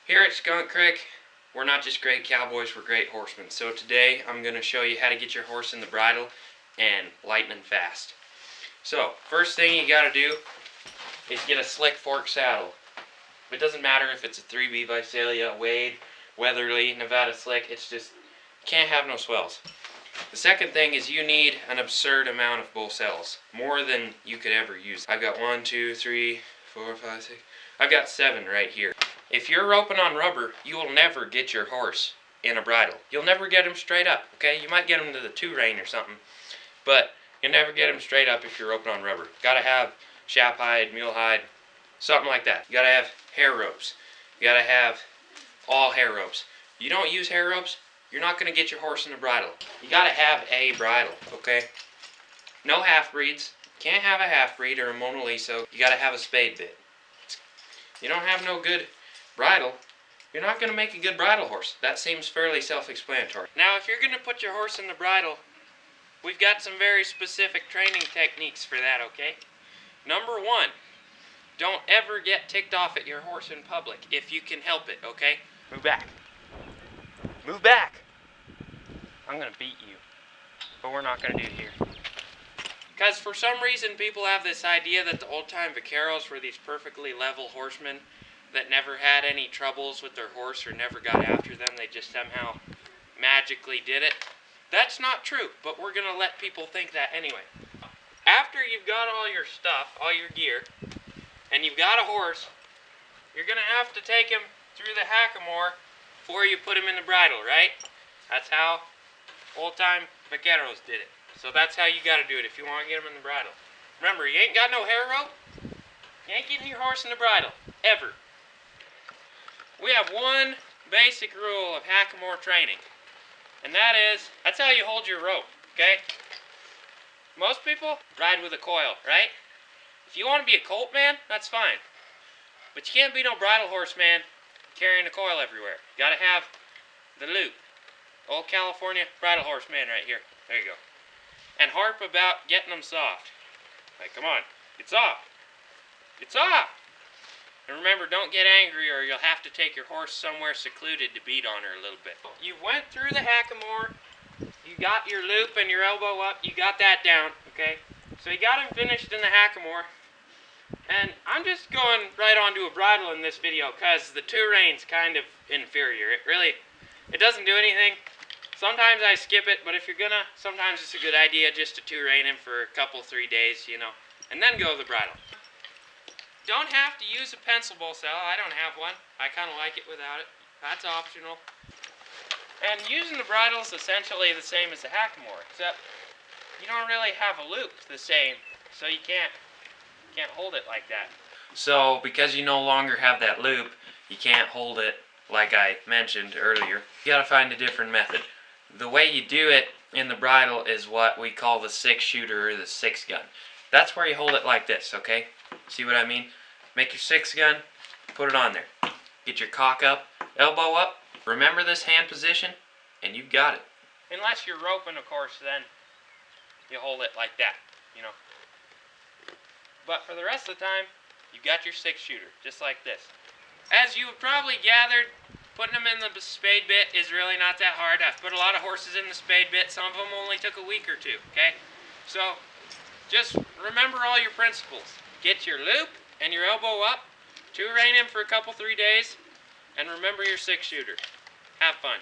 Here at Skunk Creek, we're not just great cowboys, we're great horsemen. So today I'm going to show you how to get your horse in the bridle and lightning fast. So first thing you got to do is get a slick fork saddle. It doesn't matter if it's a 3B Visalia, Wade, Weatherly, Nevada Slick, it's just, you can't have no swells. The second thing is you need an absurd amount of bull saddles, more than you could ever use. I've got 1, 2, 3, 4, 5, 6, I've got 7 right here. If you're roping on rubber, you will never get your horse in a bridle. You'll never get him straight up, okay? You might get him to the 2 rein or something, but you'll never get him straight up if you're roping on rubber. Gotta have shap hide, mule hide, something like that. You gotta have hair ropes. You gotta have all hair ropes. You don't use hair ropes, you're not gonna get your horse in the bridle. You gotta have a bridle, okay? No half-breeds. Can't have a half-breed or a Mona Lisa. You gotta have a spade bit. You don't have no good bridle, you're not going to make a good bridle horse. That seems fairly self-explanatory. Now, if you're going to put your horse in the bridle, we've got some very specific training techniques for that, okay? Number 1, don't ever get ticked off at your horse in public if you can help it, okay? Move back. Move back! I'm going to beat you, but we're not going to do it here. Because for some reason people have this idea that the old-time vaqueros were these perfectly level horsemen that never had any troubles with their horse or never got after them. They just somehow magically did it. That's not true, but we're going to let people think that anyway. After you've got all your stuff, all your gear, and you've got a horse, you're going to have to take him through the hackamore before you put him in the bridle, right? That's how old-time vaqueros did it. So that's how you got to do it if you want to get him in the bridle. Remember, you ain't got no hair rope. You ain't getting your horse in the bridle, ever. We have one basic rule of hackamore training, and that's how you hold your rope, okay? Most people ride with a coil, right? If you want to be a colt man, that's fine. But you can't be no bridle horse man carrying a coil everywhere. You got to have the loop. Old California bridle horse man right here. There you go. And harp about getting them soft. Like, come on, it's off. It's off! And remember, don't get angry or you'll have to take your horse somewhere secluded to beat on her a little bit. You went through the hackamore, you got your loop and your elbow up, you got that down, okay? So you got him finished in the hackamore. And I'm just going right onto a bridle in this video because the 2 reins kind of inferior. It doesn't do anything. Sometimes I skip it, but if you're gonna, sometimes it's a good idea just to 2 rein him for a couple, 3 days, you know, and then go the bridle. Don't have to use a pencil bull saddle. I don't have one. I kind of like it without it. That's optional. And using the bridle is essentially the same as the hackamore, except you don't really have a loop the same, so you can't hold it like that. So because you no longer have that loop, you can't hold it like I mentioned earlier. You gotta find a different method. The way you do it in the bridle is what we call the 6-shooter or the 6-gun. That's where you hold it like this, okay? See what I mean? Make your 6-gun, put it on there. Get your cock up, elbow up. Remember this hand position, and you've got it. Unless you're roping, of course, then you hold it like that, you know. But for the rest of the time, you've got your 6-shooter, just like this. As you have probably gathered, putting them in the spade bit is really not that hard. I've put a lot of horses in the spade bit. Some of them only took a week or 2, okay? So, just remember all your principles. Get your loop and your elbow up, 2 rein him for a couple, 3 days, and remember your 6-shooter. Have fun.